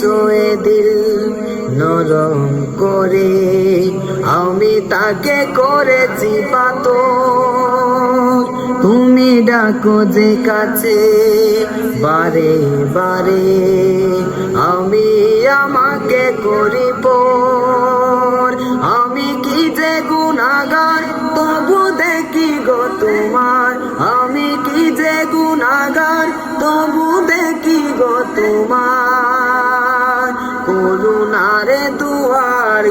চোয়ে দিল নরম করে আমি তাকে করেছি পাথর। তুমি ডাকো যে কাছে বারে বারে আমি আমাকে করি পর। আমি কি যে গুনাহগার তবু দেখি গো তোমার, আমি কি যে গুনাহগার তবু দেখি গো তোমার। করুণারে দুয়ার